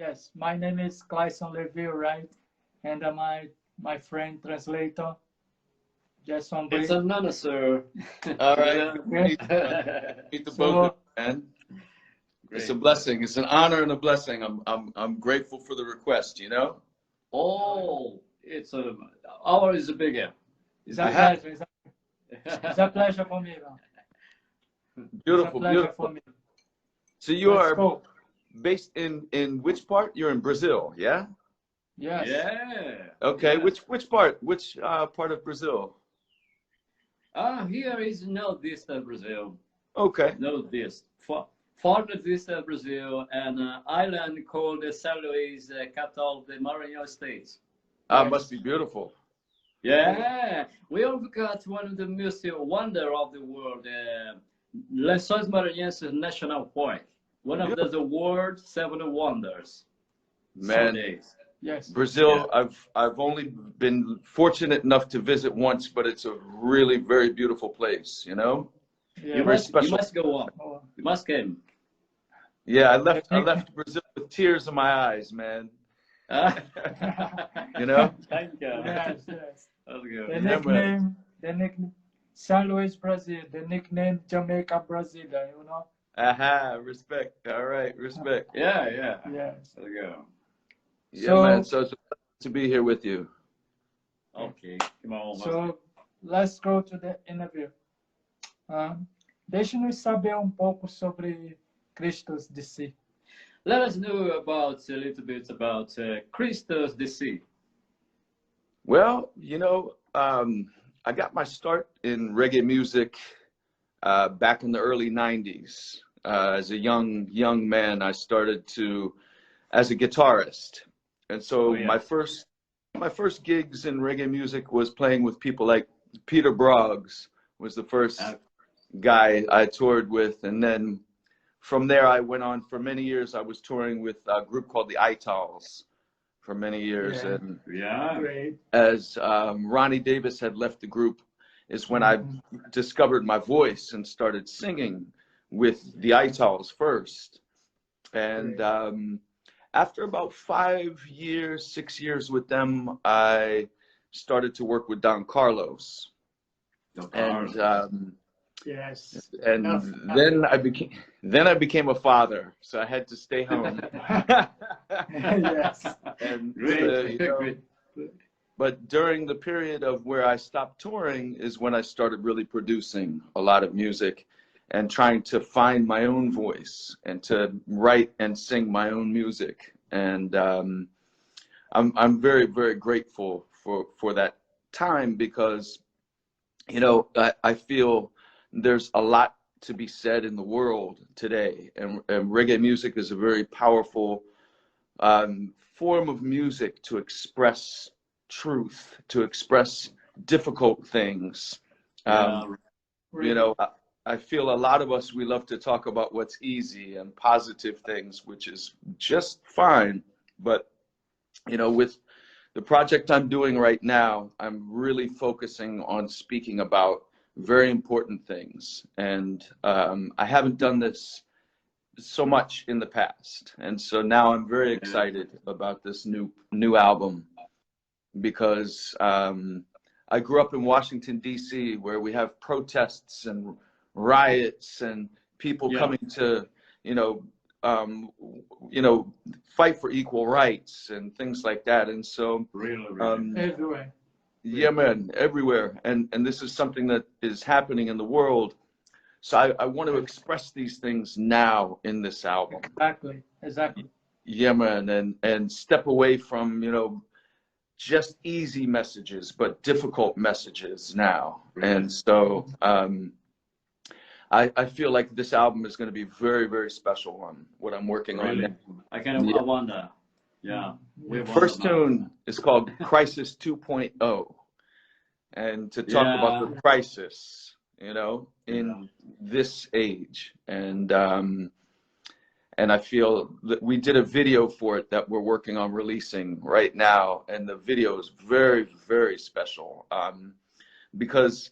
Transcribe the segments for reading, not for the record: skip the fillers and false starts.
Yes, my name is Clayson Levy, right? And my friend translator, Jason It's Bray. an honor, sir. All right. Okay. Meet the both of So, you, man. It's a Great. blessing. It's an honor and a blessing. I'm grateful for the request, you know? Oh, it's our is bigger. it's It's a I bigger. have pleasure. It's a pleasure for me. It's a beautiful, pleasure for beautiful. me. So you Let's are go. based in which part? You're in Brazil, yeah? Yes. Yeah. Okay. Yes. Which part? Which part of Brazil? Here is northeast Brazil. Okay. Northeast. Northeast Brazil, and island called São Luís, capital of the Maranhão state. Must be beautiful. Yeah, we have got one of the most wonder of the world, Lençóis Maranhenses National Park, one of the world's 7 wonders. Man, Nowadays. Yes. Brazil, I've only been fortunate enough to visit once, but it's a really very beautiful place, you know? Yeah. You Very must special. go on. Oh, You must come. Yeah, I left Brazil with tears in my eyes, man. You know? Thank you. yes, yes. That's good. The Yeah, nickname, San Luis Brazil, the nickname Jamaica Brazil, you know? Aha, respect. All right, respect. Yeah, yeah. Yes. There you go. Yeah, So- man. So it's a pleasure to be here with you. Okay. Come on. So, let's go to the interview. Deixe-nos saber pouco sobre Christos DC. Let us know about a little bit about CHRISTOS DC. Well, you know, I got my start in reggae music back in the early '90s. As a young man, I started as a guitarist, and so my first gigs in reggae music was playing with people like Peter Broggs was the first guy I toured with, and then from there I went on for many years. I was touring with a group called the Itals for many years, Yeah. and Great. as Ronnie Davis had left the group is when I discovered my voice and started singing with the Itals first. And after about 5 years, 6 years with them, I started to work with Don Carlos. And Yes. then I became a father, so I had to stay home. Yes. And Great. you know, but during the period of where I stopped touring is when I started really producing a lot of music and trying to find my own voice and to write and sing my own music. And I'm very, very grateful for that time, because, you know, I feel there's a lot to be said in the world today, and reggae music is a very powerful form of music to express truth, to express difficult things. You know, I feel a lot of us, we love to talk about what's easy and positive things, which is just fine. But, you know, with the project I'm doing right now, I'm really focusing on speaking about very important things. And I haven't done this so much in the past. And so now I'm very excited about this new album, because I grew up in Washington, DC, where we have protests and riots and people coming to, you know, fight for equal rights and things like that. And so Everywhere. yeah, man, everywhere. And this is something that is happening in the world. So I want to express these things now in this album. Exactly. Yeah, man, and step away from, you know, just easy messages, but difficult messages now. And so I feel like this album is going to be very, very special on what I'm working on now. I wonder. Yeah. First tune is called Crisis 2.0. And to talk about the crisis, you know, in this age. And I feel that we did a video for it that we're working on releasing right now. And the video is very, very special, because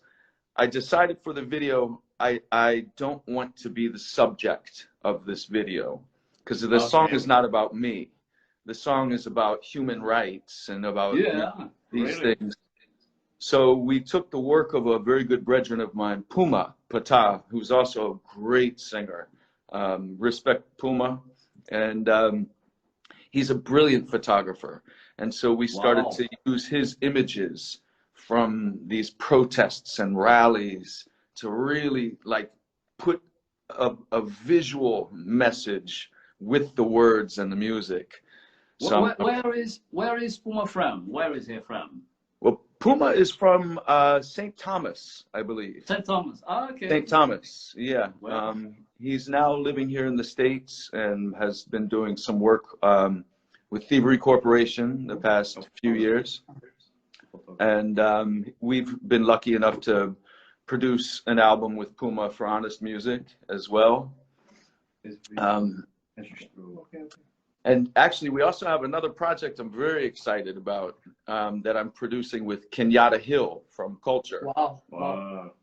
I decided for the video, I don't want to be the subject of this video, because the song is not about me. the song is about human rights and about these really? things. So we took the work of a very good brethren of mine, Puma Pata, who's also a great singer. Respect Puma. And he's a brilliant photographer. And so we started to use his images from these protests and rallies to really like put a visual message with the words and the music. So where is Puma from? Where is he from? Well, Puma is from St. Thomas, I believe. St. Thomas. Oh, okay. St. Thomas, yeah. Wow. He's now living here in the States and has been doing some work with Thievery Corporation the past few years. And we've been lucky enough to produce an album with Puma for Honest Music as well. And actually, we also have another project I'm very excited about that I'm producing with Kenyatta Hill from Culture. Wow.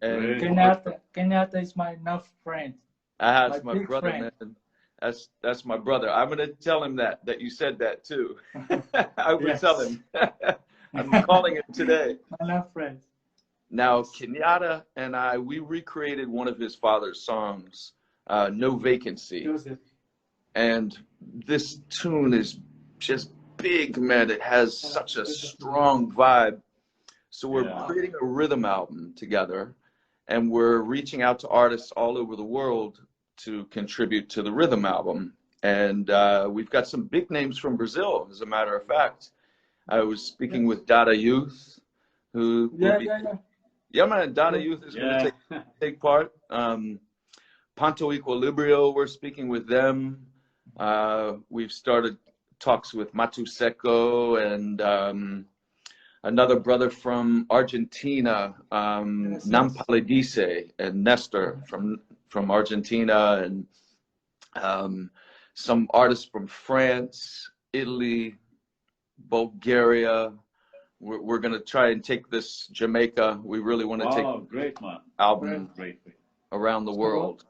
And Kenyatta is my enough friend. That's my brother, man. That's my brother. I'm going to tell him that you said that too. I will tell him. I'm calling him today. Enough friends. Now, Kenyatta and we recreated one of his father's songs, No Vacancy. And this tune is just big, man. It has such a strong vibe. So we're creating a rhythm album together, and we're reaching out to artists all over the world to contribute to the rhythm album. And we've got some big names from Brazil, as a matter of fact. I was speaking with Dada Youth, who yeah, man, Dada Youth is going to take part. Ponto Equilibrio, we're speaking with them. We've started talks with Matu Seco and another brother from Argentina, Nampale Dc, and Nestor from Argentina, and some artists from France, Italy, Bulgaria. We're going to try and take this Jamaica. We really want to take album around the world.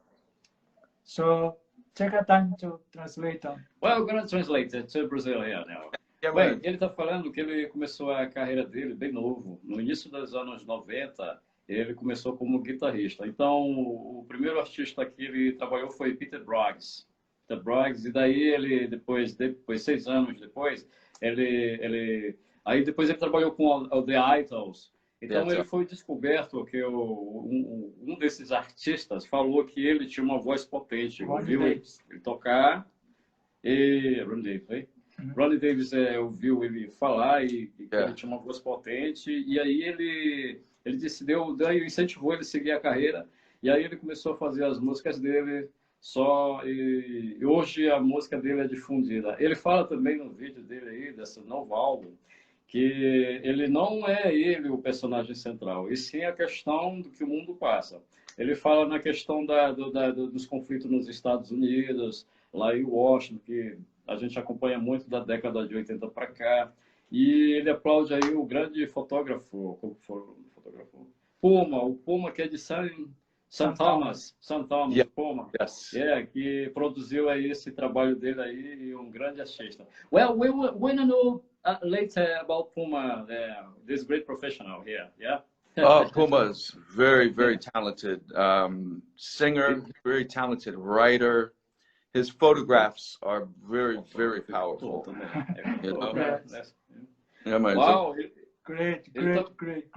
So take a time to translate them. Well, I'm going to translate it to Brazil here now. Bem, ele está falando que ele começou a carreira dele bem novo. No início dos anos 90, ele começou como guitarrista. Então, o primeiro artista que ele trabalhou foi Peter Briggs. E daí ele, depois 6 anos depois, aí depois ele trabalhou com o The Idols. Então ele foi descoberto que um desses artistas falou que ele tinha uma voz potente. Ouviu ele tocar e Ronnie Davis ouviu ele falar e que ele tinha uma voz potente. E aí ele decidiu, daí incentivou ele a seguir a carreira. E aí ele começou a fazer as músicas dele e hoje a música dele é difundida. Ele fala também no vídeo dele aí, desse novo álbum, que ele não é ele o personagem central, e sim a questão do que o mundo passa. Ele fala na questão dos conflitos nos Estados Unidos, lá em Washington, que a gente acompanha muito da década de 80 para cá, e ele aplaude aí o grande fotógrafo, o Puma, que é de St. Thomas, Puma, que produziu aí esse trabalho dele aí, e grande artista. Well, we want to know later about Puma, this great professional here, Puma's very, very talented singer, very talented writer. His photographs are very, very powerful. Wow, great.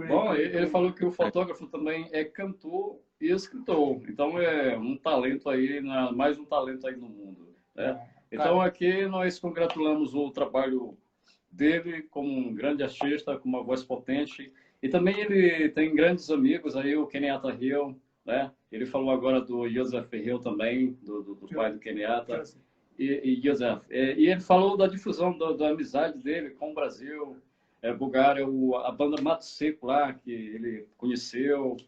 Bom, ele falou que o fotógrafo também é cantor e escritor. Então é um talento aí, mais um talento aí no mundo. Né? Então aqui nós congratulamos o trabalho dele como um grande artista, com uma voz potente. E também ele tem grandes amigos aí, o Kenyatta Hill, né? Ele falou agora do Joseph Hill também, do pai do Kenyatta. E Joseph. E ele falou da difusão da amizade dele com o Brasil, Bulgária, a banda Mato Seco lá, que ele conheceu,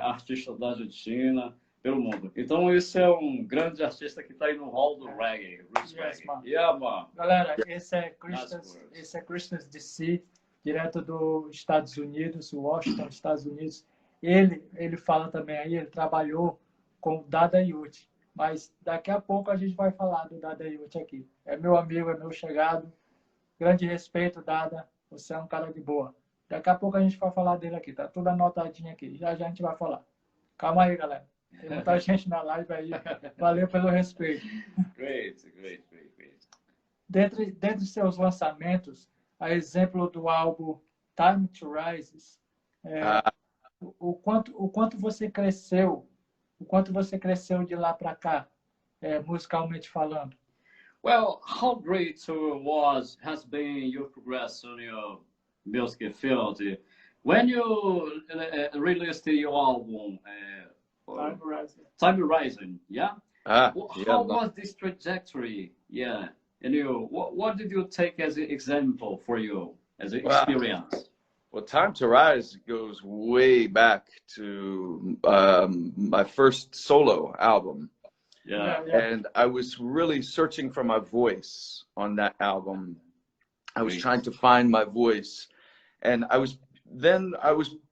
artistas da Argentina, pelo mundo. Então esse é um grande artista que está aí no hall do reggae, roots reggae. Galera, esse é CHRISTOS DC, direto dos Estados Unidos, Washington, Estados Unidos. Ele fala também aí, ele trabalhou com o Dada Youth. mas daqui a pouco a gente vai falar do Dada Youth aqui. É meu amigo, é meu chegado, grande respeito, Dada, você é um cara de boa. Daqui a pouco a gente vai falar dele aqui, tá tudo anotadinho aqui, já já a gente vai falar. Calma aí, galera. Tem muita gente na live aí, valeu pelo respeito. Great. Dentre seus lançamentos, a exemplo do álbum Time to Rise, o quanto você cresceu de lá para cá, musicalmente falando? Well, how great has been your progress on your music field when you released your album Time Rising, yeah? How was this trajectory? Yeah. And what did you take as an example for you, as an experience? Well, Time to Rise goes way back to my first solo album. Yeah. And I was really searching for my voice on that album. I was trying to find my voice. And I was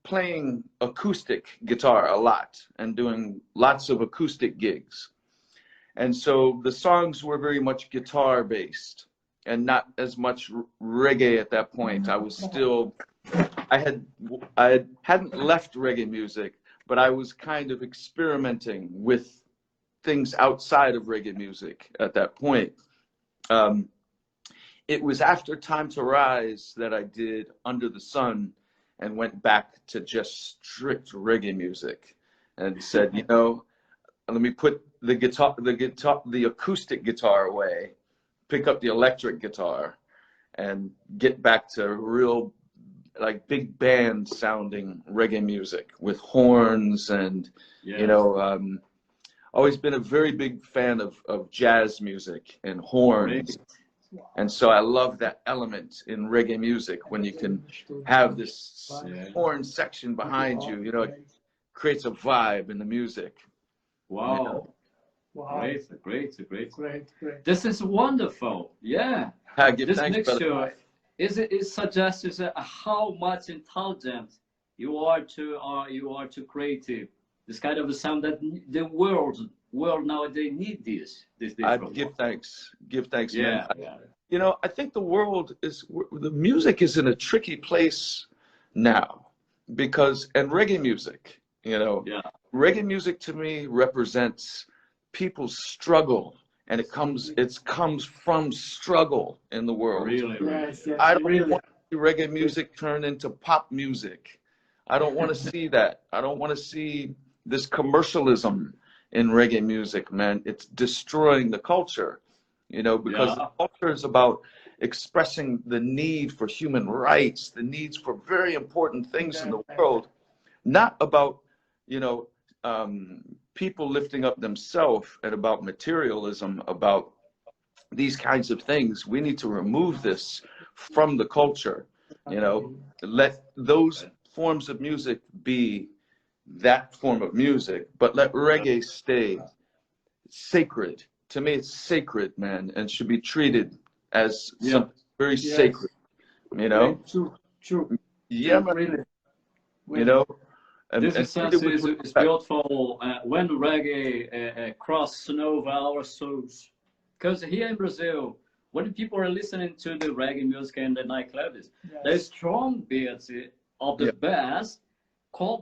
playing acoustic guitar a lot and doing lots of acoustic gigs. And so the songs were very much guitar based and not as much reggae at that point. I was still, I hadn't left reggae music, but I was kind of experimenting with things outside of reggae music at that point. It was after Time to Rise that I did Under the Sun and went back to just strict reggae music and said, you know, let me put the acoustic guitar away, pick up the electric guitar, and get back to real, like, big band sounding reggae music with horns and, you know, always been a very big fan of jazz music and horns. And so I love that element in reggae music when you can have this horn section behind you, you know, it creates a vibe in the music. Wow. You know? Wow. Great. This is wonderful. Yeah. This mixture it suggests how much intelligent you are to create this kind of a sound that the world nowadays need this. I give thanks, yeah, man. You know, I think the music is in a tricky place now because, and reggae music, you know, reggae music to me represents people's struggle, and it comes from struggle in the world. Really. Yes, I don't want to see reggae music turn into pop music. I don't want to see that. I don't want to see this commercialism in reggae music, man. It's destroying the culture, you know, because the culture is about expressing the need for human rights, the needs for very important things in the world, not about, you know, people lifting up themselves and about materialism, about these kinds of things. We need to remove this from the culture, you know, let those forms of music be that form of music, but let reggae stay sacred. To me, it's sacred, man, and should be treated as something very sacred, you know? True. Yeah, man. Really. You know? This is beautiful when reggae crosses over our souls. Because here in Brazil, when people are listening to the reggae music in the nightclubs, there's strong beats of the bass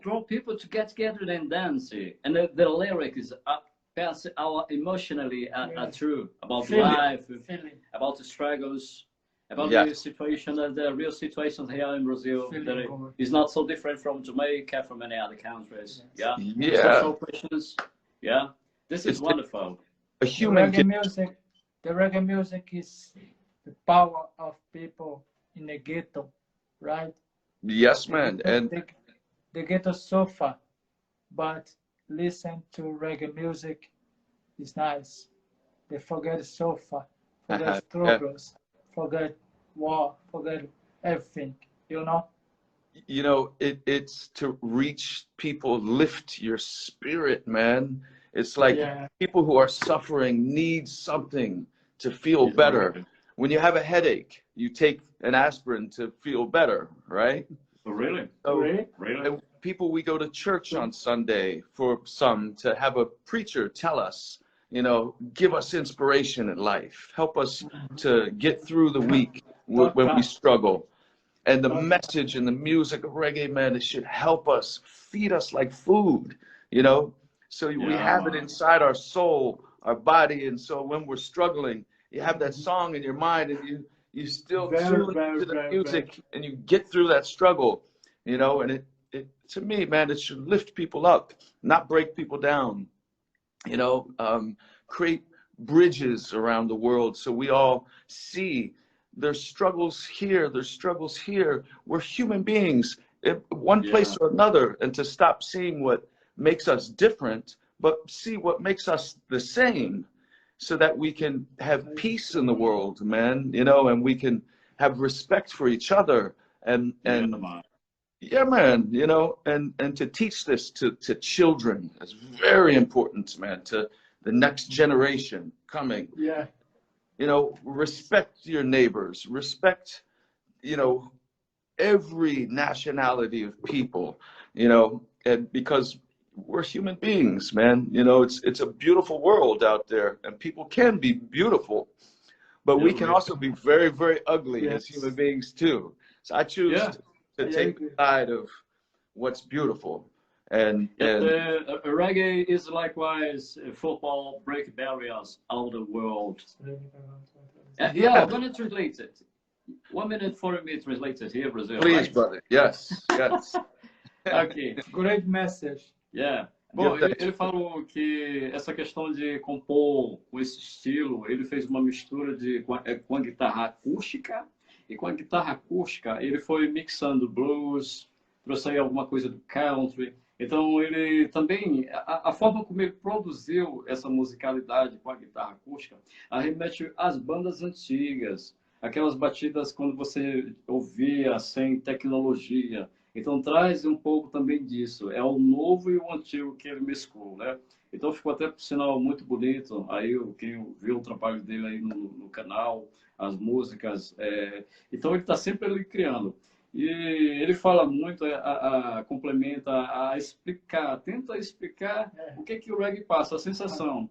draw people to get together and dance. And the lyrics pass our emotionally true about life, about the struggles, about the situation, the real situations here in Brazil that is not so different from Jamaica, from many other countries. Social questions. This is wonderful. A human the reggae music is the power of people in the ghetto, right? Yes, man. And the ghetto suffer, but listen to reggae music is nice. They forget suffer, forget struggles, forget war, forget everything, you know? You know, it's to reach people, lift your spirit, man. It's like people who are suffering need something to feel better. When you have a headache, you take an aspirin to feel better, right? Oh, really? So, really? People, we go to church on Sunday for some to have a preacher tell us you know, give us inspiration in life. Help us to get through the week when we struggle. And the message and the music of reggae, man, it should help us, feed us like food, you know? So we have it inside our soul, our body. And so when we're struggling, you have that song in your mind and you still tune into the music and you get through that struggle, you know? And it to me, man, it should lift people up, not break people down, you know, create bridges around the world so we all see there's struggles here, there's struggles here. We're human beings, one place or another, and to stop seeing what makes us different, but see what makes us the same, so that we can have peace in the world, man, you know, and we can have respect for each other, and yeah, man, you know, and to teach this to children is very important, man, to the next generation coming. Yeah. You know, respect your neighbors, respect, you know, every nationality of people, you know, and because we're human beings, man, you know, it's a beautiful world out there, and people can be beautiful, but we can also be very, very ugly as human beings too. So I choose to take the side of what's beautiful. And reggae is likewise football, break barriers out of the world. Yeah, I'm gonna translate it. 1 minute for me translated here, Brazil. Please, brother. Yes, yes. Okay. Great message. Yeah. Bom, ele falou que essa questão de compor com esse estilo, ele fez uma mistura com a guitarra acústica, e com a guitarra acústica ele foi mixando blues, trouxe aí alguma coisa do country. Então, ele também, a forma como ele produziu essa musicalidade com a guitarra acústica arremete às bandas antigas, aquelas batidas quando você ouvia sem tecnologia. Então, traz um pouco também disso. É o novo e o antigo que ele mesclou, né? Então, ficou até, por sinal, muito bonito. Aí, quem viu o trabalho dele aí no canal, as músicas. Então, ele está sempre ali criando. E ele fala muito, complementa a explicar, tenta explicar o que o reggae passa, a sensação,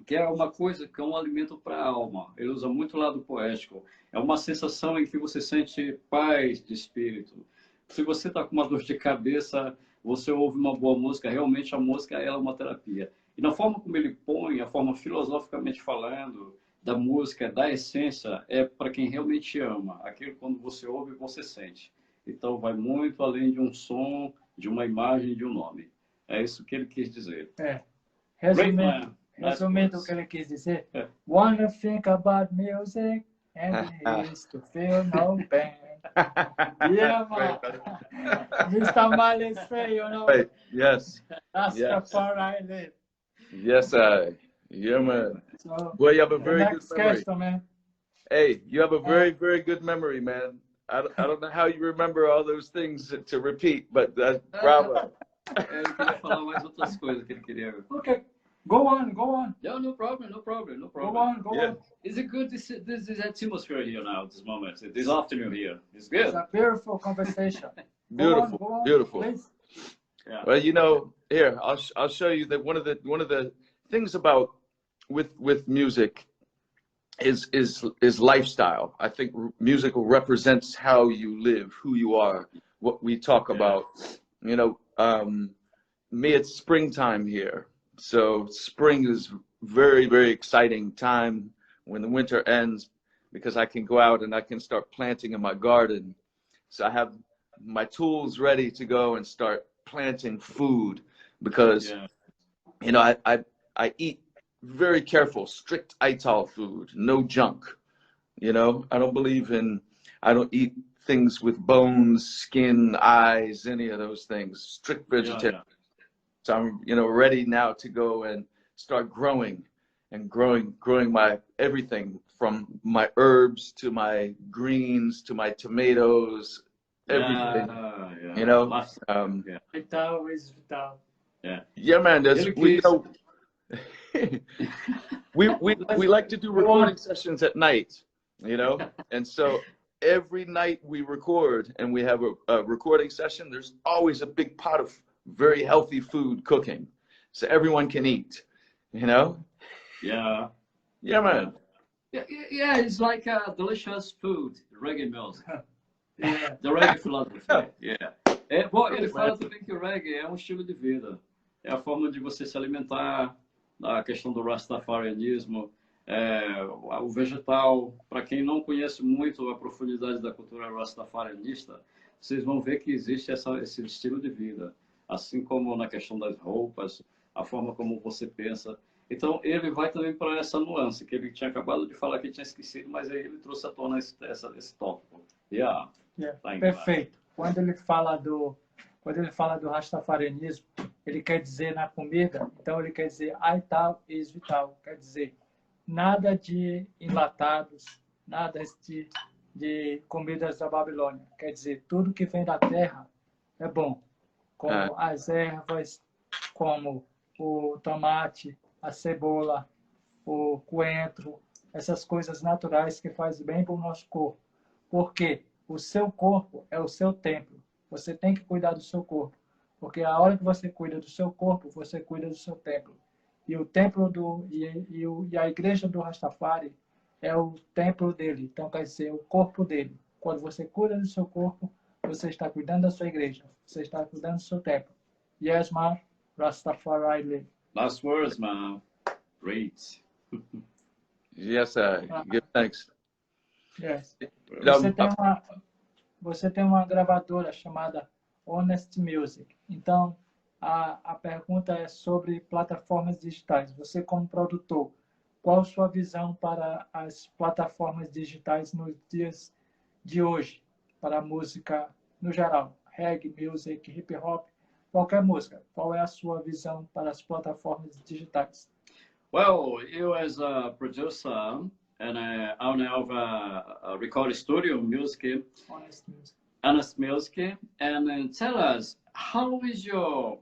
que é uma coisa, que é um alimento para a alma. Ele usa muito o lado poético. É uma sensação em que você sente paz de espírito. Se você está com uma dor de cabeça, você ouve uma boa música, realmente a música ela é uma terapia. E na forma como ele põe, a forma filosoficamente falando, da música, da essência, é para quem realmente ama. Aquilo quando você ouve, você sente. Então, vai muito além de um som, de uma imagem, de um nome. É isso que ele quis dizer. Resumindo o que ele quis dizer, wanna think about music and it is to feel no pain. Yeah, man. Mr. Miley say, you know. Right. Yes. That's the part I live. Yes, yeah, man. So, well, you have a very good memory. Question, man. Hey, you have a very, very good memory, man. I don't know how you remember all those things to repeat, but bravo. Ele queria falar mais outras coisas que ele queria. Okay, go on. Yeah, no problem. Go on. Is it good, this atmosphere here now, this moment, this afternoon here? It's good. It's a beautiful conversation. Beautiful, go on, beautiful. Please. Yeah. Well, you know, here I'll show you that one of the things about with music is lifestyle. I think music represents how you live, who you are, what we talk about. You know, me, it's springtime here. So spring is very, very exciting time when the winter ends, because I can go out and I can start planting in my garden. So I have my tools ready to go and start planting food, because, you know, I eat very careful, strict ITAL food, no junk. You know, I don't eat things with bones, skin, eyes, any of those things, strict vegetarian. So I'm, you know, ready now to go and start growing my everything, from my herbs to my greens to my tomatoes, everything. You know, Vital is vital. Yeah, man. We like to do recording sessions at night, you know, and so every night we record and we have a recording session. There's always a big pot of very healthy food cooking, so everyone can eat, you know. Yeah. Yeah, man. Yeah, it's like a delicious food, reggae music. Yeah. The reggae philosophy, yeah. Bom, ele fala também que o reggae é um estilo de vida. É a forma de você se alimentar, a questão do rastafarianismo, o vegetal. Para quem não conhece muito a profundidade da cultura rastafarianista, vocês vão ver que existe esse estilo de vida. Assim como na questão das roupas, a forma como você pensa. Então, ele vai também para essa nuance, que ele tinha acabado de falar que tinha esquecido, mas aí ele trouxe à tona esse tópico. Yeah. Perfeito. Quando ele fala do rastafarianismo, ele quer dizer na comida, então ele quer dizer aital e vital, quer dizer nada de enlatados, nada de comidas da Babilônia, quer dizer tudo que vem da terra é bom, como as ervas, como o tomate, a cebola, o coentro, essas coisas naturais que fazem bem para o nosso corpo. Por quê? O seu corpo é o seu templo. Você tem que cuidar do seu corpo. Porque a hora que você cuida do seu corpo, você cuida do seu templo. E o templo e a igreja do Rastafari é o templo dele. Então, quer dizer, o corpo dele. Quando você cuida do seu corpo, você está cuidando da sua igreja. Você está cuidando do seu templo. Yes, man. Rastafari live. Last words, man. Great. Yes, give thanks. Yes. Você tem uma gravadora chamada Honest Music. Então, a pergunta é sobre plataformas digitais. Você, como produtor, qual a sua visão para as plataformas digitais nos dias de hoje, para a música no geral? Reggae, music, hip hop, qualquer música. Qual é a sua visão para as plataformas digitais? Well, you as a producer and owner of a recording studio, music, Honest Music, and tell us how's your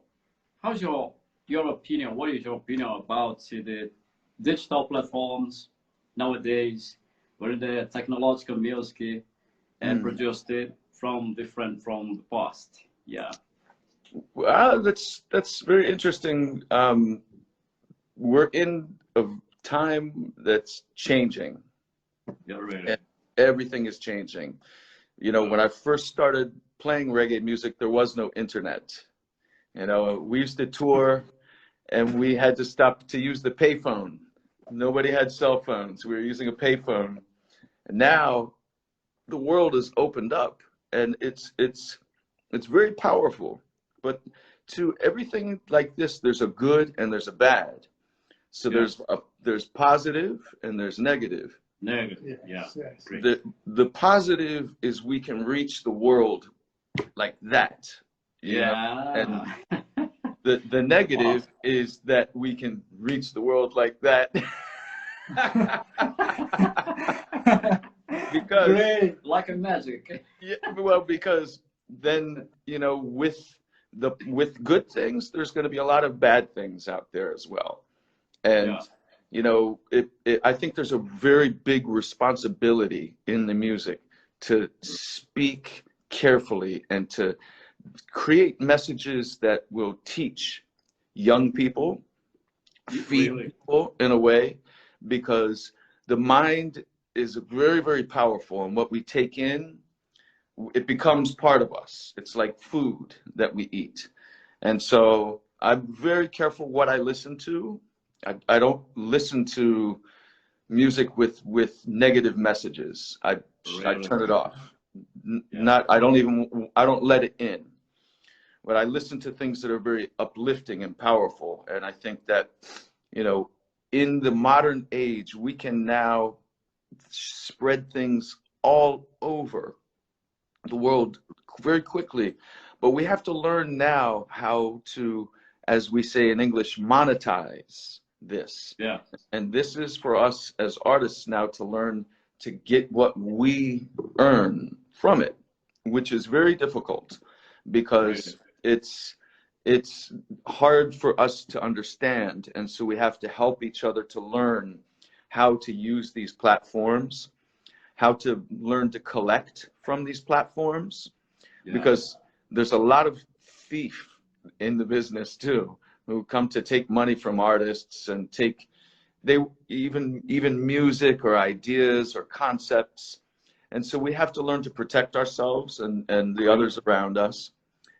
opinion? What is your opinion about the digital platforms nowadays, where the technological music and produced it from the past? Yeah. Well, that's very interesting. We're in a time that's changing. Yeah, really. And everything is changing. You know, when I first started playing reggae music, there was no internet. You know, we used to tour and we had to stop to use the payphone. Nobody had cell phones. We were using a payphone. And now the world has opened up and it's very powerful. But to everything like this, there's a good and there's a bad. So there's positive and there's negative. Negative, yes. The positive is we can reach the world like that. Yeah. And the negative is that we can reach the world like that. Because great, like a magic. Yeah, well, because then, you know, with good things, there's going to be a lot of bad things out there as well. And you know, I think there's a very big responsibility in the music to speak carefully and to create messages that will teach young people, feed people in a way, because the mind is very, very powerful, and what we take in, it becomes part of us. It's like food that we eat. And so I'm very careful what I listen to. I don't listen to music with negative messages. I turn it off. I don't let it in. But I listen to things that are very uplifting and powerful. And I think that, you know, in the modern age, we can now spread things all over the world very quickly. But we have to learn now how to, as we say in English, monetize this. Yeah. And this is for us as artists now to learn to get what we earn from it, which is very difficult because it's hard for us to understand. And so we have to help each other to learn how to use these platforms, how to learn to collect from these platforms, because there's a lot of thief in the business too, who come to take money from artists and take they even music or ideas or concepts. And so we have to learn to protect ourselves and the others around us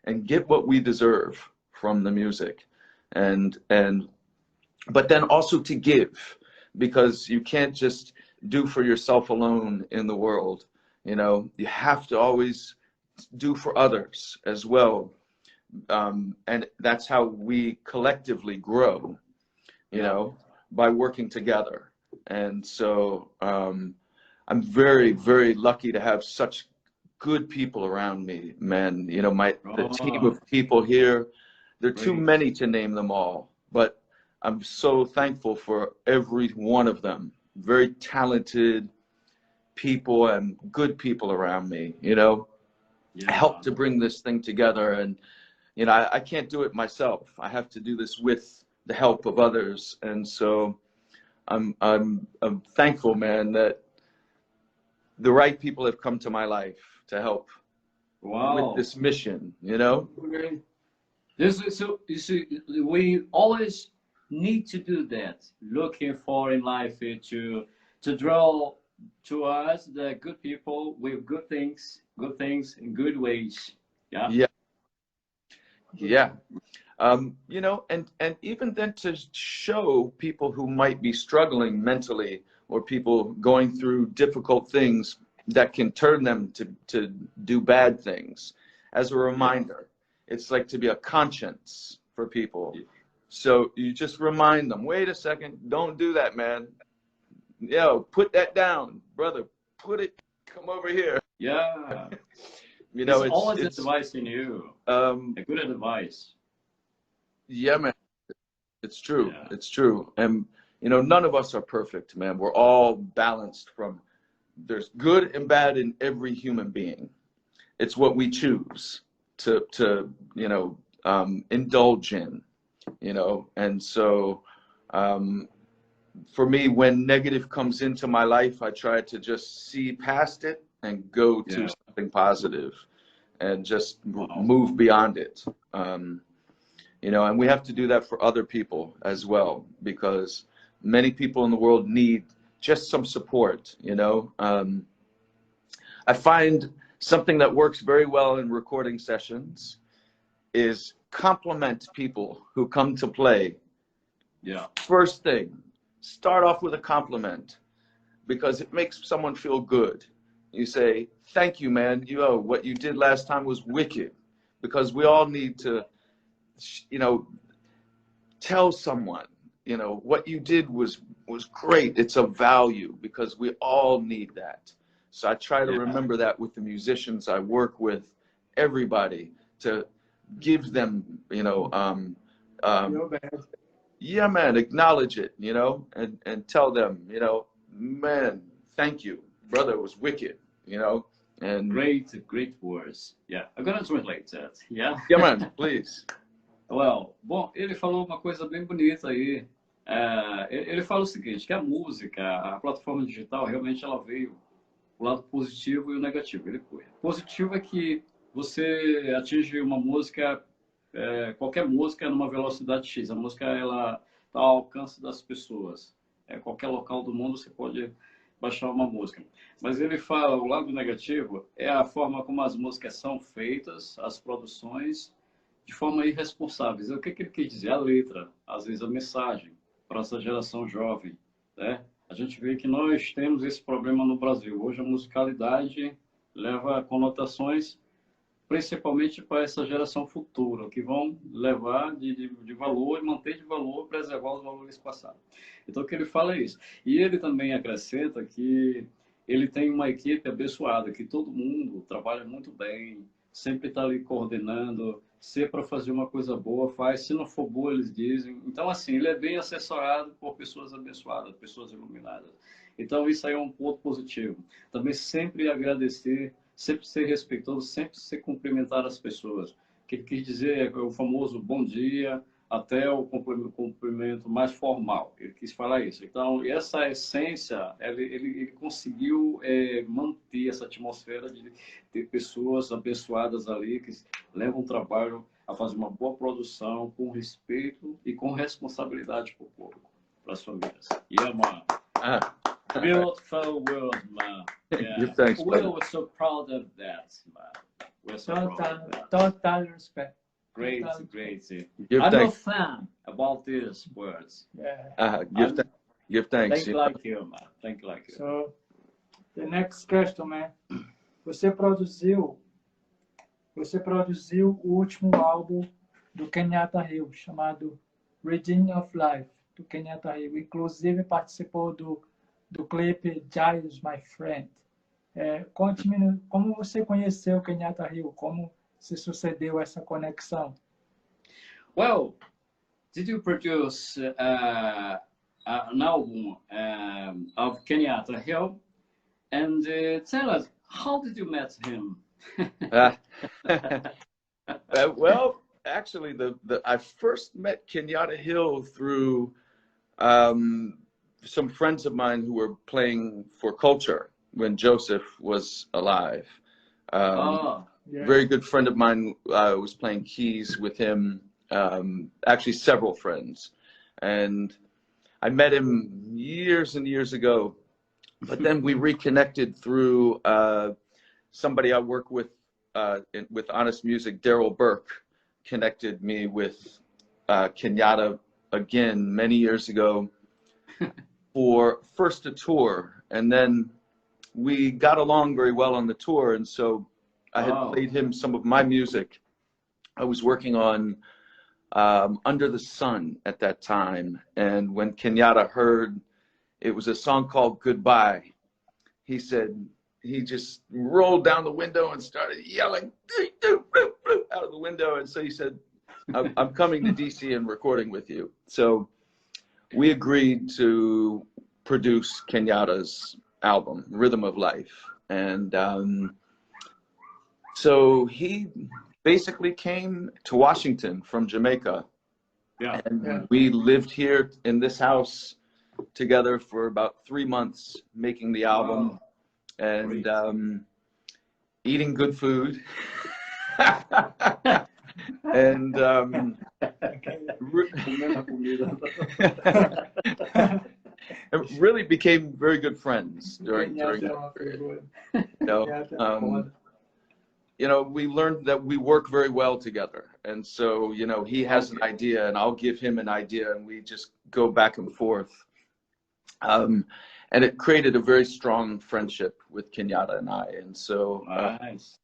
and get what we deserve from the music. But then also to give, because you can't just do for yourself alone in the world. You know, you have to always do for others as well. And that's how we collectively grow, you know, by working together. And so I'm very, very lucky to have such good people around me, man. You know, the team of people here, there are too many to name them all, but I'm so thankful for every one of them. Very talented people and good people around me, you know, help to bring this thing together. And, you know, I can't do it myself. I have to do this with the help of others. And so I'm thankful, man, that the right people have come to my life to help with this mission, you know? So you see, we always need to do that, looking for in life to draw to us the good people with good things in good ways. Yeah. You know, and even then to show people who might be struggling mentally, or people going through difficult things that can turn them to do bad things, as a reminder. It's like to be a conscience for people. So you just remind them, wait a second, don't do that, man. Yo, put that down, brother. Put it, come over here. Yeah. You know, it's always advice in you. A good advice. Yeah, man. It's true. Yeah. It's true. And, you know, none of us are perfect, man. We're all balanced from, there's good and bad in every human being. It's what we choose to you know, indulge in, you know. And so for me, when negative comes into my life, I try to just see past it and go to something positive and just move beyond it. You know, and we have to do that for other people as well, because many people in the world need just some support, you know. I find something that works very well in recording sessions is compliment people who come to play. Yeah. First thing, start off with a compliment, because it makes someone feel good. You say, thank you, man. What you did last time was wicked, because we all need to, you know, tell someone, you know, what you did was great. It's of value, because we all need that. So I try to remember that with the musicians I work with, everybody, to give them, you know, yeah, man, acknowledge it, you know, and tell them, you know, man, thank you, brother, it was wicked, you know. And great words. Yeah, I'm gonna translate that. Yeah. Yeah, man, please. Well, bom, ele falou uma coisa bem bonita aí. Ele fala o seguinte, que a música, a plataforma digital, realmente ela veio o lado positivo e o negativo. Ele foi. Positivo é que você atinge uma música, qualquer música numa velocidade X. A música ela está ao alcance das pessoas. Qualquer local do mundo você pode baixar uma música. Mas ele fala, o lado negativo é a forma como as músicas são feitas, as produções, de forma irresponsável. O que ele quer dizer? A letra, às vezes a mensagem para essa geração jovem, né? A gente vê que nós temos esse problema no Brasil. Hoje a musicalidade leva conotações, principalmente para essa geração futura, que vão levar de valor, manter de valor, preservar os valores passados. Então o que ele fala é isso. E ele também acrescenta que ele tem uma equipe abençoada, que todo mundo trabalha muito bem, sempre está ali coordenando. Se é para fazer uma coisa boa, faz. Se não for boa, eles dizem. Então, assim, ele é bem assessorado por pessoas abençoadas, pessoas iluminadas. Então, isso aí é um ponto positivo. Também sempre agradecer, sempre ser respeitoso, sempre ser cumprimentar as pessoas. O que ele quis dizer é o famoso bom dia, até o cumprimento mais formal. Ele quis falar isso. Então, essa essência, ele conseguiu manter essa atmosfera de ter pessoas abençoadas ali que levam o trabalho a fazer uma boa produção com respeito e com responsabilidade para o público. para sua vida. Yeah, man. Beautiful world, man. Yeah. Thanks, We're so proud of that, man. We're so proud of that. Total respect. Great, Total great. Give I'm thanks. a fan about these words. Yeah. Give thanks. Think like you, man. Think like you. So, the next question, man. Você produziu o último álbum do Kenyatta Hill, chamado Redeem of Life, do Kenyatta Hill. Inclusive participou do clipe Giles, My Friend. Conte-me como você conheceu o Kenyatta Hill, como se sucedeu essa conexão. Well, did you produce an album of Kenyatta Hill? And tell us, how did you meet him? Well, actually, I first met Kenyatta Hill through some friends of mine who were playing for Culture when Joseph was alive. Very good friend of mine was playing keys with him, actually several friends. And I met him years and years ago, but then we reconnected through somebody I work with Honest Music, Daryl Burke, connected me with Kenyatta again many years ago for first a tour, and then we got along very well on the tour, and so I had played him some of my music. I was working on Under the Sun at that time, and when Kenyatta heard it was a song called Goodbye, he said, he just rolled down the window and started yelling out of the window. And so he said, I'm coming to DC and recording with you. So we agreed to produce Kenyatta's album, Rhythm of Life. And so he basically came to Washington from Jamaica. Yeah. And we lived here in this house together for about 3 months, making the album. Wow. And eating good food. And really became very good friends during that period. You know, we learned that we work very well together. And so, you know, he has an idea and I'll give him an idea and we just go back and forth. And it created a very strong friendship with Kenyatta and I. And so nice.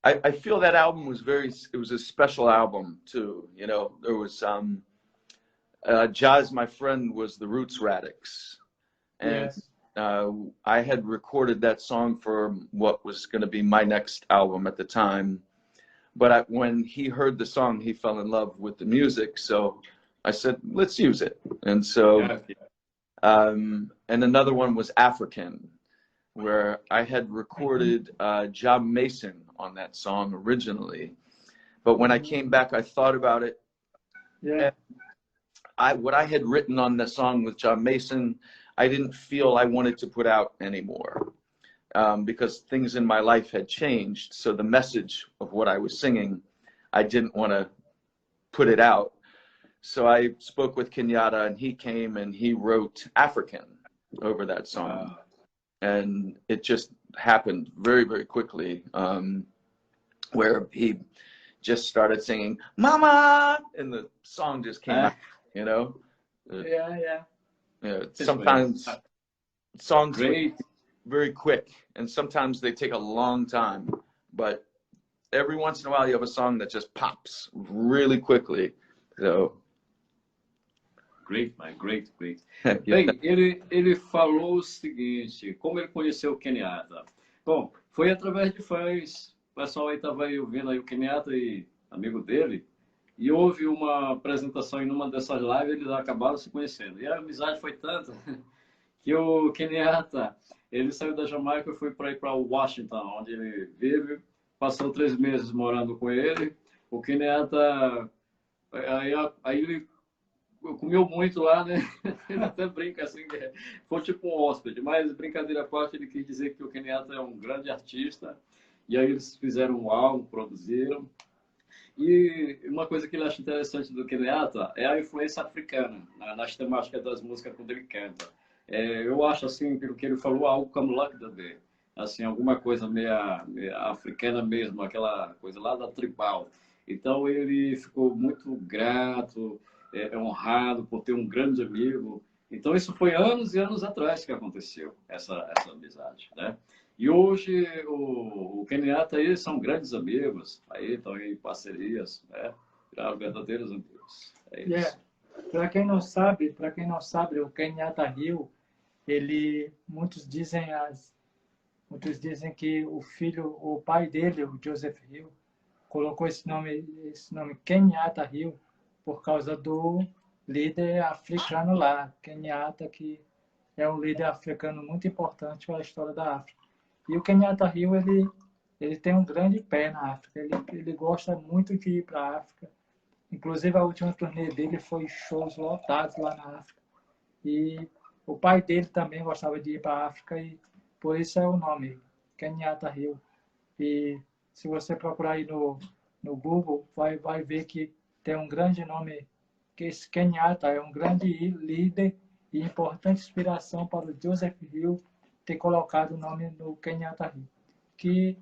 I feel that album was it was a special album too. You know, there was Jazz, my friend, was the Roots Radix. And I had recorded that song for what was going to be my next album at the time. But when he heard the song, he fell in love with the music. So I said, let's use it. And so... and another one was African, where I had recorded Job Mason on that song originally. But when I came back, I thought about it. Yeah. What I had written on the song with Job Mason, I didn't feel I wanted to put out anymore because things in my life had changed. So the message of what I was singing, I didn't want to put it out. So I spoke with Kenyatta and he came and he wrote African over that song. And it just happened very, very quickly where he just started singing, Mama, and the song just came out, you know? Yeah. Sometimes songs are very quick and sometimes they take a long time, but every once in a while you have a song that just pops really quickly. So... Great, man, great. Bem, ele falou o seguinte, como ele conheceu o Kenyatta. Bom, foi através de fãs. O pessoal aí estava aí ouvindo aí o Kenyatta e amigo dele. E houve uma apresentação em uma dessas lives, eles acabaram se conhecendo. E a amizade foi tanta que o Kenyatta, ele saiu da Jamaica e foi para ir para Washington, onde ele vive. Passou 3 meses morando com ele. O Kenyatta, aí ele comeu muito lá, né? Ele até brinca assim, foi tipo um hóspede, mas brincadeira à parte, ele quis dizer que o Kenyatta é um grande artista, e aí eles fizeram um álbum, produziram, E uma coisa que ele acha interessante do Kenyatta é a influência africana nas temáticas das músicas quando ele canta. Eu acho, assim, pelo que ele falou, algo como Luck Dube. Assim, alguma coisa meia africana mesmo, aquela coisa lá da tribal. Então, ele ficou muito grato, honrado por ter um grande amigo. Então, isso foi anos e anos atrás que aconteceu, essa amizade, né? E hoje, o Kenyatta e ele são grandes amigos, aí estão em parcerias, né? Viraram verdadeiros amigos. É isso. Yeah. Para quem não sabe, o Kenyatta Hill, muitos dizem que o pai dele, o Joseph Hill, colocou esse nome Kenyatta Hill por causa do líder africano lá, Kenyatta, que é um líder africano muito importante para a história da África. E o Kenyatta Hill, ele tem um grande pé na África, ele gosta muito de ir para a África. Inclusive, a última turnê dele foi shows lotados lá na África. E o pai dele também gostava de ir para a África, e por isso é o nome, Kenyatta Hill. E se você procurar aí no Google, vai ver que tem um grande nome, que esse Kenyatta é um grande líder e importante inspiração para o Joseph Hill ter colocado o nome no Kenyatta Hill. Que,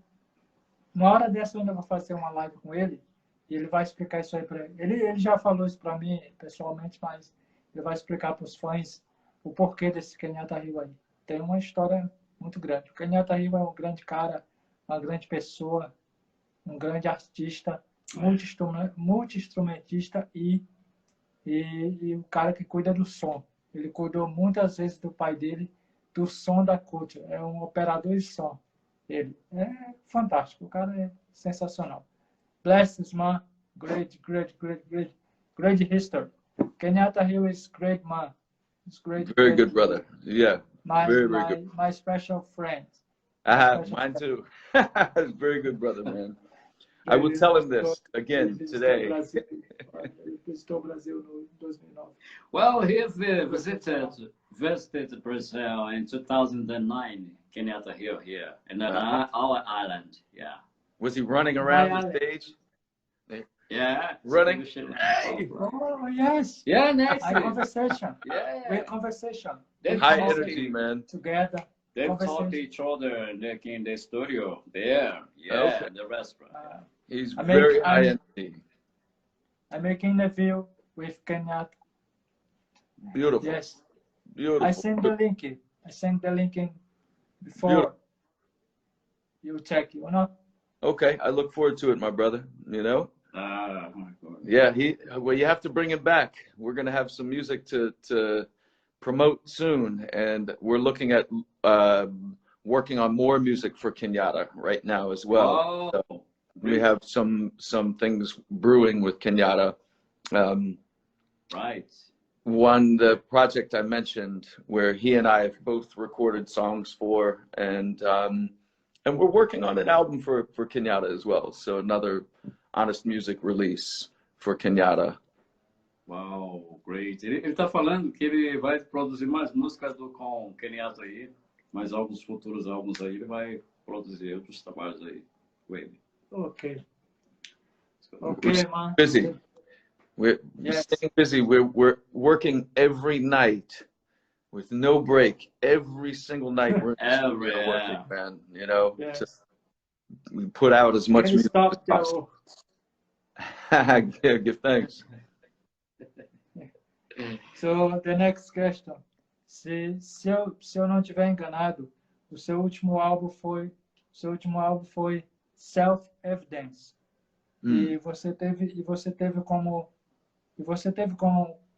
uma hora dessa, eu ainda vou fazer uma live com ele, e ele vai explicar isso aí para ele. Ele já falou isso para mim pessoalmente, mas ele vai explicar para os fãs o porquê desse Kenyatta Hill aí. Tem uma história muito grande. O Kenyatta Hill é um grande cara, uma grande pessoa, um grande artista, multi-instrumentista e o cara que cuida do som. Ele cuidou muitas vezes do pai dele, do som da culture. É um operador de som. Ele é fantástico. O cara é sensacional. Bless this man. Great history. Kenyatta Hill is great man. It's great. Very good brother. Yeah. Very good. My special friend. Mine too. Very good brother, man. I will tell him this again today. Well, he visited Brazil in 2009. Kenyatta Hill here, and then our island. Yeah. Was he running around the stage? Yeah. Running. Hey. Oh yes. Yeah, next. High conversation. Yeah. Great conversation. High energy, man. Together. They talk to each other in the studio there. Yeah, okay. The restaurant. He's very high energy. I'm making a interview with Kenyatta. Beautiful. Yes. Beautiful. I sent the link. In before. Beautiful. You check, you know? Okay, I look forward to it, my brother. You know? Yeah, well, you have to bring him back. We're going to have some music to promote soon, and we're looking at working on more music for Kenyatta right now as well. Oh, so we have some things brewing with Kenyatta. Right. The project I mentioned, where he and I have both recorded songs for, and we're working on an album for Kenyatta as well. So another honest music release for Kenyatta. Wow, great. Ele tá falando que ele vai produzir mais músicas com Kenyatta aí, mais alguns futuros álbuns aí, ele vai produzir outros trabalhos aí com ele. Okay, man. Busy. We're staying busy. We're working every night with no break. Every single night we're working, man. You know, we put out as much music as possible. Give thanks. So the next question. Se eu não tiver enganado, o seu último álbum foi Self-Evidence. E você teve como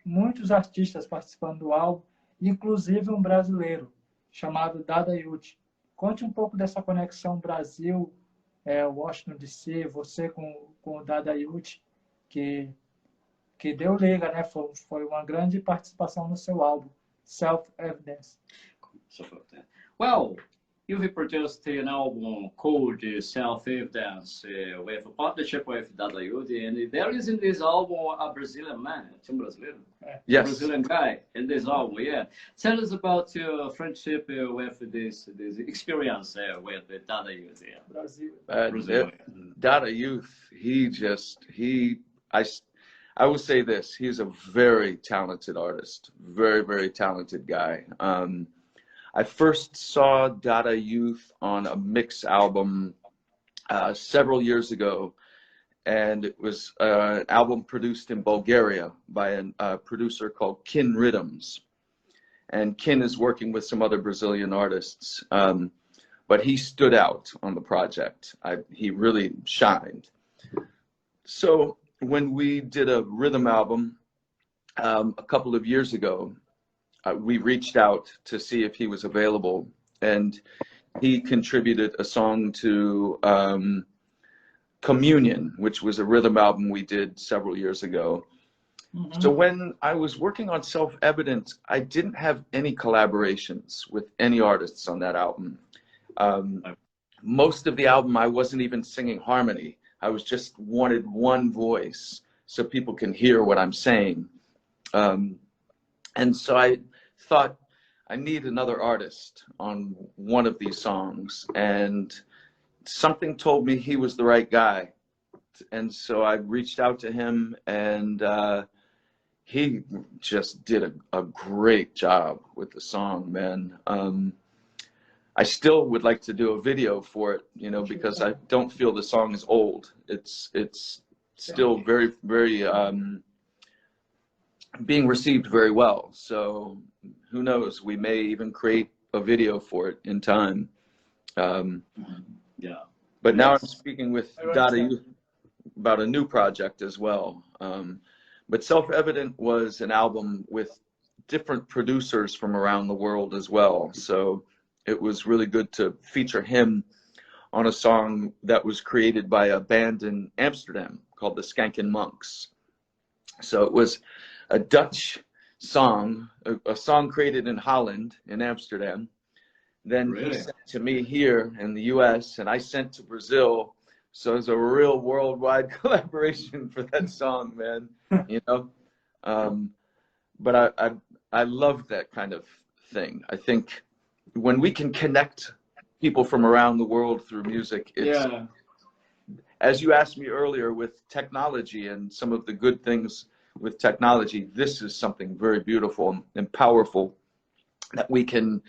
muitos artistas participando do álbum, inclusive um brasileiro chamado Dada Yuti. Conte um pouco dessa conexão Brasil, Washington DC, você com o Dada Yuti, que deu liga, né? Foi uma grande participação no seu álbum, Self-Evidence. Well, you've produced an album called Self-Evidence with a partnership with Dada Yudi, and there is in this album a Brazilian man, yes, a Brazilian guy in this album. Yeah, tell us about your friendship with this experience with Dada Yudi. Brazil. Dada Youth, I will say this, he's a very talented artist, very, very talented guy. I first saw Dada Youth on a mix album several years ago, and it was an album produced in Bulgaria by a producer called Kin Rhythms. And Kin is working with some other Brazilian artists, but he stood out on the project. He really shined. So when we did a rhythm album a couple of years ago, we reached out to see if he was available, and he contributed a song to Communion, which was a rhythm album we did several years ago. Mm-hmm. So when I was working on Self-Evident, I didn't have any collaborations with any artists on that album. Most of the album, I wasn't even singing harmony. I was just wanted one voice so people can hear what I'm saying. And so I thought, I need another artist on one of these songs. And something told me he was the right guy. And so I reached out to him, and he just did a great job with the song, man. I still would like to do a video for it, you know, because I don't feel the song is old. It's still very, very being received very well. So who knows? We may even create a video for it in time. Yeah. But now I'm speaking with Dada about a new project as well. But Self-Evident was an album with different producers from around the world as well. So it was really good to feature him on a song that was created by a band in Amsterdam called the Skankin' Monks. So it was a Dutch song, a song created in Holland, in Amsterdam. Then he sent to me here in the US, and I sent to Brazil. So it's a real worldwide collaboration for that song, man. You know, but I love that kind of thing. I think when we can connect people from around the world through music, it's, as you asked me earlier, with technology and some of the good things with technology, this is something very beautiful and powerful, that we can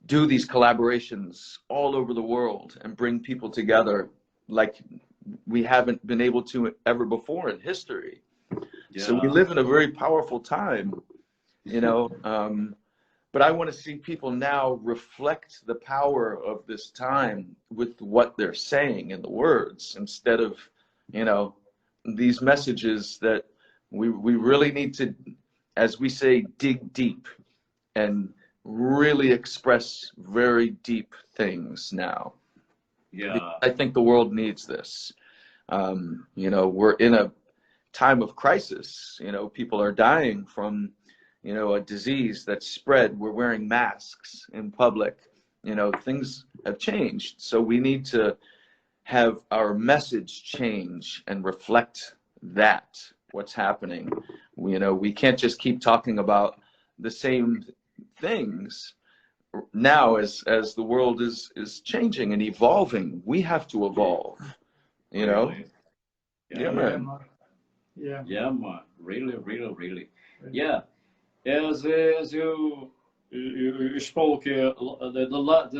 do these collaborations all over the world and bring people together like we haven't been able to ever before in history. So we live in a very powerful time, you know, but I want to see people now reflect the power of this time with what they're saying in the words, instead of, you know, these messages that we really need to, as we say, dig deep and really express very deep things now. Yeah, I think the world needs this. You know, we're in a time of crisis. You know, people are dying from, you know, a disease that's spread. We're wearing masks in public. You know, things have changed. So we need to have our message change and reflect that, what's happening. You know, we can't just keep talking about the same things now as the world is changing and evolving. We have to evolve, you know. Man. Man, really. Yeah, as you spoke the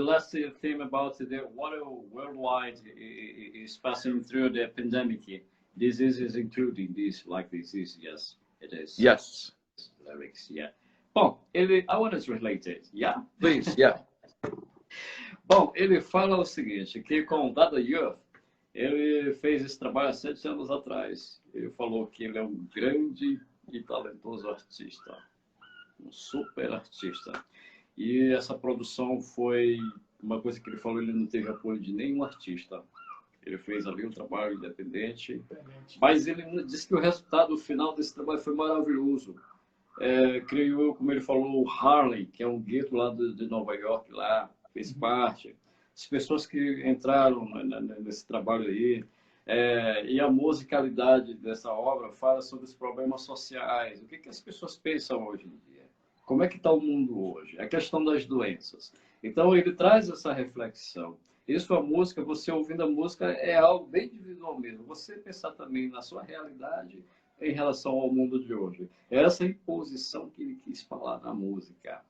last theme about the what worldwide is passing through the pandemic. This is including this, like this is, yes, it is. Yes. Lyrics, yeah. Bom, I want to translate it, yeah? Please, yeah. Bom, ele fala o seguinte, que com Dada Youth, ele fez esse trabalho há 7 anos atrás. Ele falou que ele é um grande e talentoso artista, um super artista. E essa produção foi uma coisa que ele falou, ele não teve apoio de nenhum artista. Ele fez ali um trabalho independente, mas ele disse que o resultado final desse trabalho foi maravilhoso. Criou, como ele falou, o Harlem, que é um gueto lá de Nova York, lá, fez parte, as pessoas que entraram nesse trabalho aí, e a musicalidade dessa obra fala sobre os problemas sociais, o que as pessoas pensam hoje em dia, como é que está o mundo hoje, a questão das doenças. Então ele traz essa reflexão. Isso, a música, você ouvindo a música, é algo bem individual mesmo. Você pensar também na sua realidade em relação ao mundo de hoje. Essa imposição que ele quis falar na música,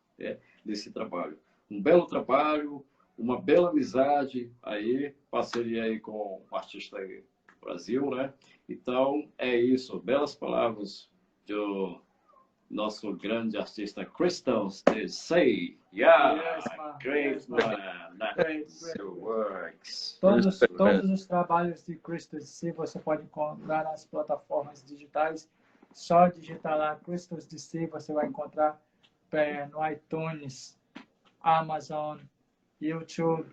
desse trabalho. Um belo trabalho, uma bela amizade aí, parceria aí com o artista aí do Brasil, né? Então, é isso. Belas palavras do nosso grande artista CHRISTOS DC. Yeah, Yes, man. great Yes, man. That's your works. Todos os trabalhos de CHRISTOS DC você pode encontrar nas plataformas digitais. Só digitar lá CHRISTOS DC, você vai encontrar no iTunes, Amazon, YouTube,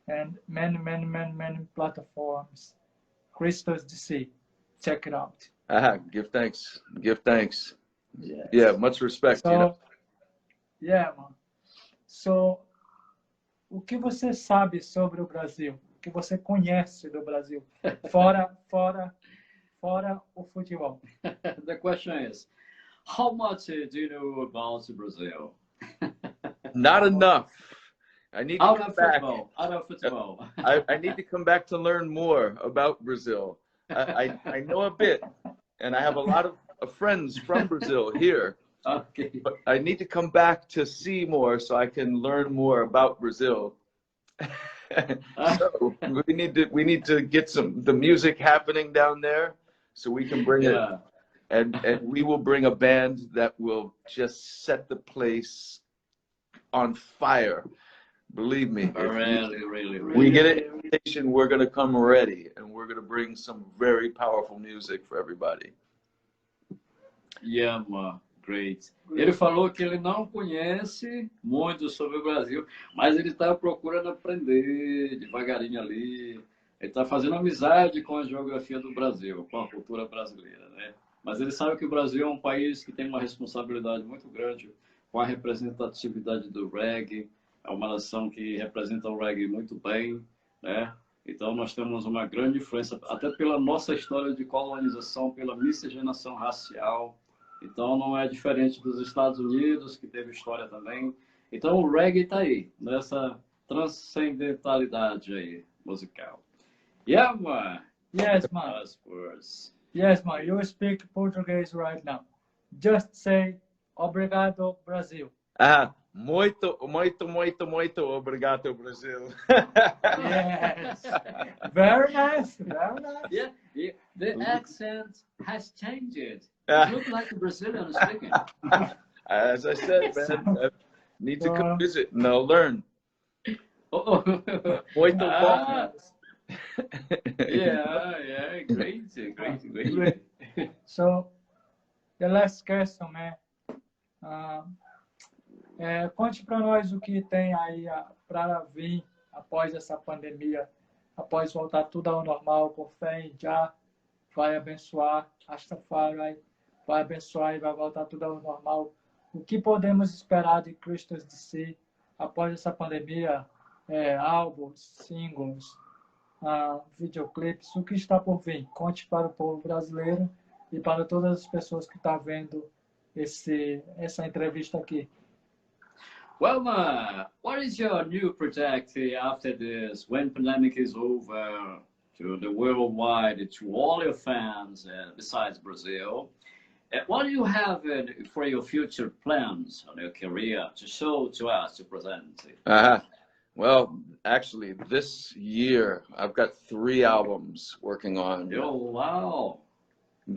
and many platforms. CHRISTOS DC. Check it out. Give thanks. Give thanks. Yes. Yeah, much respect. So, you know? yeah, man. So, o que você sabe sobre o Brasil? O que você conhece do Brasil? Fora o futebol. The question is, how much do you know about Brazil? Not enough. I need to Out come of back. football. Out of football. I need to come back to learn more about Brazil. I know a bit, and I have a lot of friends from Brazil here. Okay. But I need to come back to see more so I can learn more about Brazil. So we need to get the music happening down there so we can bring it, and we will bring a band that will just set the place on fire. Believe me, Really. We get an invitation, we're going to come ready, and we're going to bring some very powerful music for everybody. Yeah, man. Great. Ele falou que ele não conhece muito sobre o Brasil, mas ele está procurando aprender devagarinho ali. Ele está fazendo amizade com a geografia do Brasil, com a cultura brasileira, né? Mas ele sabe que o Brasil é um país que tem uma responsabilidade muito grande com a representatividade do reggae. É uma nação que representa o reggae muito bem, né? Então nós temos uma grande influência, até pela nossa história de colonização, pela miscigenação racial. Então não é diferente dos Estados Unidos, que teve história também. Então o reggae está aí, nessa transcendentalidade aí, musical. Yeah, man. Yes, man. Yes, man. You speak Portuguese right now. Just say obrigado, Brasil. Muito obrigado, Brasil. Yes. Very nice. Yeah. The accent has changed. You look like a Brazilian speaking. As I said, man, I need to come visit and I'll learn. Muito bom. Yeah, great. So, the last question, man. Conte para nós o que tem aí para vir após essa pandemia, após voltar tudo ao normal, com fé em Já, vai abençoar, Rastafari vai abençoar e vai voltar tudo ao normal. O que podemos esperar de CHRISTOS DC após essa pandemia? Álbuns, singles, videoclipes, o que está por vir? Conte para o povo brasileiro e para todas as pessoas que estão vendo essa entrevista aqui. Well, what is your new project after this, when pandemic is over, to the worldwide, to all your fans, besides Brazil? What do you have for your future plans on your career to show to us, to present? Well, actually, this year, I've got 3 albums working on. Oh, wow.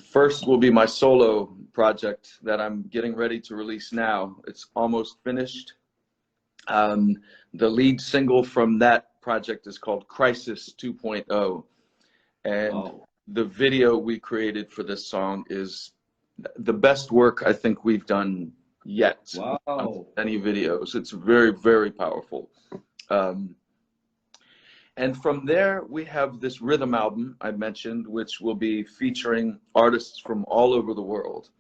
First will be my solo project that I'm getting ready to release now. It's almost finished. The lead single from that project is called Crisis 2.0. And the video we created for this song is the best work I think we've done yet. Wow. Any videos. It's very, very powerful. And from there, we have this rhythm album I mentioned, which will be featuring artists from all over the world.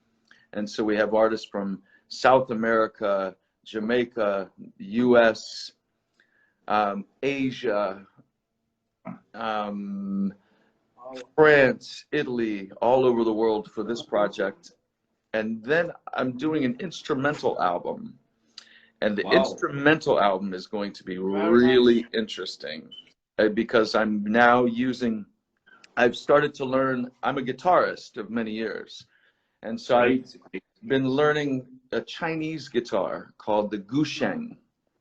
And so we have artists from South America, Jamaica, US, Asia, France, Italy, all over the world for this project. And then I'm doing an instrumental album. And the instrumental album is going to be really interesting because I'm now using, I've started to learn, I'm a guitarist of many years. And so I've been learning a Chinese guitar called the gusheng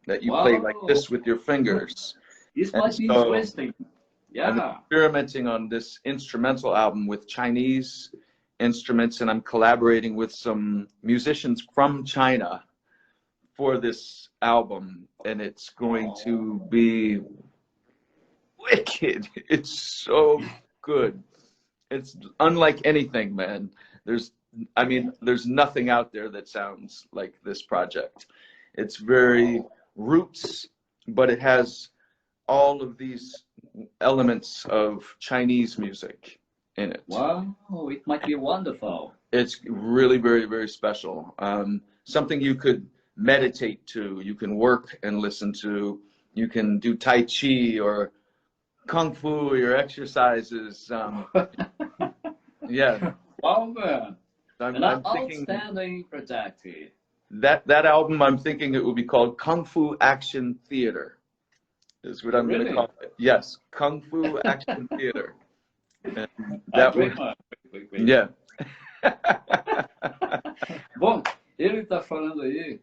that you play like this with your fingers. This might be interesting. Yeah. I'm experimenting on this instrumental album with Chinese instruments, and I'm collaborating with some musicians from China for this album, and it's going to be wicked. It's so good. It's unlike anything, man. There's nothing out there that sounds like this project. It's very roots, but it has all of these elements of Chinese music in it. Wow, it might be wonderful. It's really very, very special. Something you could meditate to, you can work and listen to, you can do Tai Chi or Kung Fu, your exercises. Yeah. Wow, man. I'm thinking outstanding project. That album, I'm thinking it will be called Kung Fu Action Theater. Is what I'm going to call it. Yes, Kung Fu Action Theater. And that would, yeah. Bom, ele está falando aí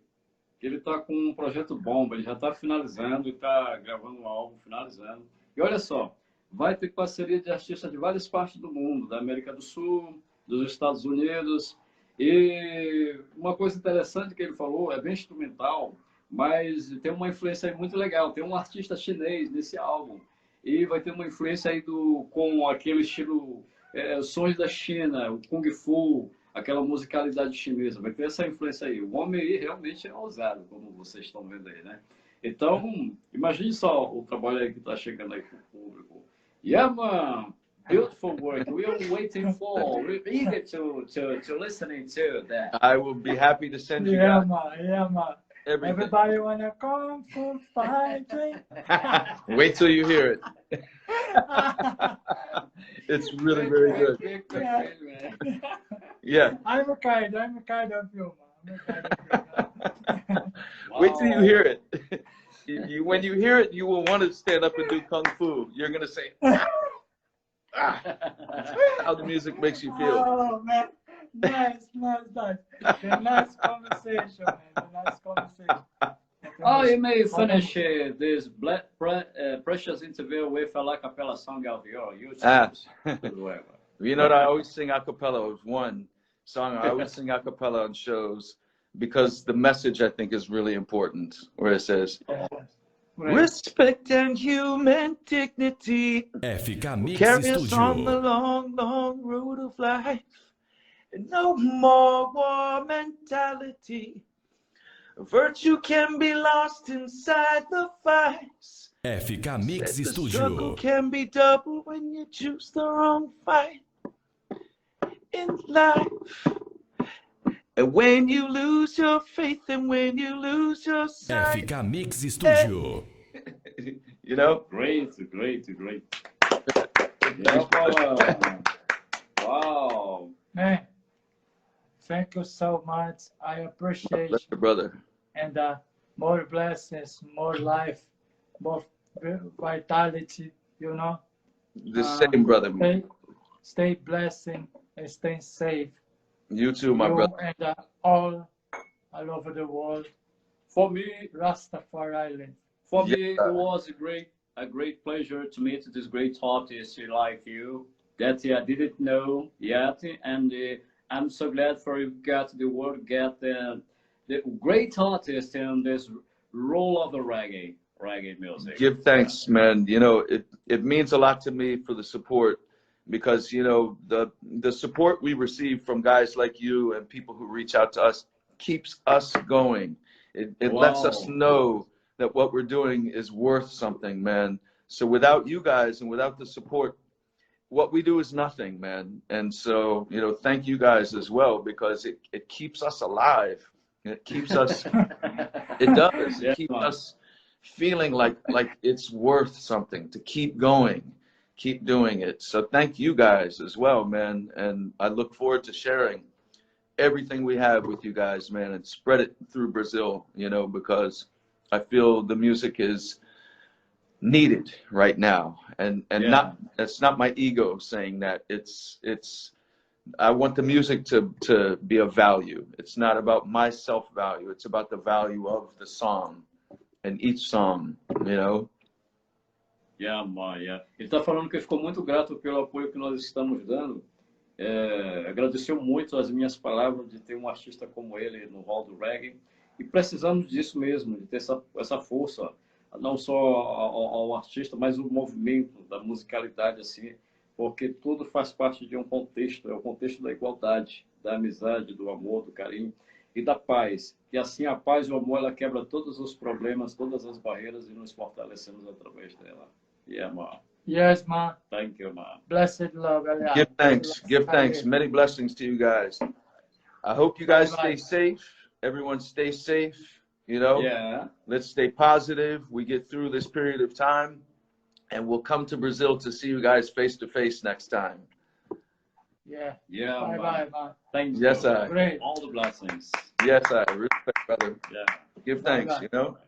que ele está com um projeto bomba, ele já está finalizando, está gravando um álbum, finalizando. E olha só, vai ter parceria de artistas de várias partes do mundo, da América do Sul, dos Estados Unidos. E uma coisa interessante que ele falou, é bem instrumental, mas tem uma influência aí muito legal. Tem um artista chinês nesse álbum e vai ter uma influência aí com aquele estilo sons da China, o Kung Fu, aquela musicalidade chinesa. Vai ter essa influência aí. O homem aí realmente é ousado, como vocês estão vendo aí, né? Então, imagine só o trabalho aí que está chegando aí para o público. Yeah, man! Beautiful work. We are waiting for. We're eager to listening to that. I will be happy to send you. Yeah, man. Everybody wanna come for fighting. Wait till you hear it. It's really very good. Yeah. I'm a kind of you, man. Wait till you hear it. When you hear it, you will want to stand up and do kung fu. You're gonna say, ah. How the music makes you feel. Oh man. Nice. Nice conversation, man. Nice conversation. Oh, you may finish this precious interview with a cappella song of yours. You know that I always sing a cappella. It's one song I always sing a cappella on shows because the message I think is really important, where it says, respect and human dignity carry us on the long, long road of life. No more war mentality. Virtue can be lost inside the fights. FK Mix The Studio. struggle can be double when you choose the wrong fight in life. And when you lose your faith and when you lose your sight. FK Mix Studio. You know? Great. Yeah, wow. Man, thank you so much. I appreciate Bless you, brother. and more blessings, more life, more vitality, you know. The same, brother. Stay blessing and stay safe. You too, my brother. And all over the world. For me, Rastafari Island. For me, it was a great pleasure to meet this great artist like you that I didn't know yet, and I'm so glad for you got the word, get the great artist in this role of the reggae music. Give thanks, man. You know, it means a lot to me for the support, because you know the support we receive from guys like you and people who reach out to us keeps us going. It lets us know that what we're doing is worth something, man. So without you guys and without the support, what we do is nothing, man. And so, you know, thank you guys as well, because it keeps us alive. It keeps us, it does. It keeps us feeling like it's worth something to keep going, keep doing it. So thank you guys as well, man. And I look forward to sharing everything we have with you guys, man, and spread it through Brazil, you know, because I feel the music is needed right now. And not, it's not my ego saying that. It's I want the music to be of value. It's not about my self-value. It's about the value of the song and each song, you know? Yeah, Ele está falando que ficou muito grato pelo apoio que nós estamos dando. Agradeceu muito as minhas palavras de ter um artista como ele no hall do reggae. E precisamos disso mesmo, de ter essa força, não só ao artista, mas o movimento da musicalidade, assim, porque tudo faz parte de um contexto, é o contexto da igualdade, da amizade, do amor, do carinho e da paz. E assim a paz e o amor, ela quebra todos os problemas, todas as barreiras e nos fortalecemos através dela. Yeah, ma. Yes, ma. Thank you, ma. Blessed love. Give thanks. Give thanks. Many blessings to you guys. I hope you guys stay safe. Everyone stay safe, you know? Yeah. Let's stay positive. We get through this period of time. And we'll come to Brazil to see you guys face to face next time. Yeah. Bye, man. Thank you. Yes, I. Great. All the blessings. Yes, I. Respect, brother. Yeah. Give thanks, you know?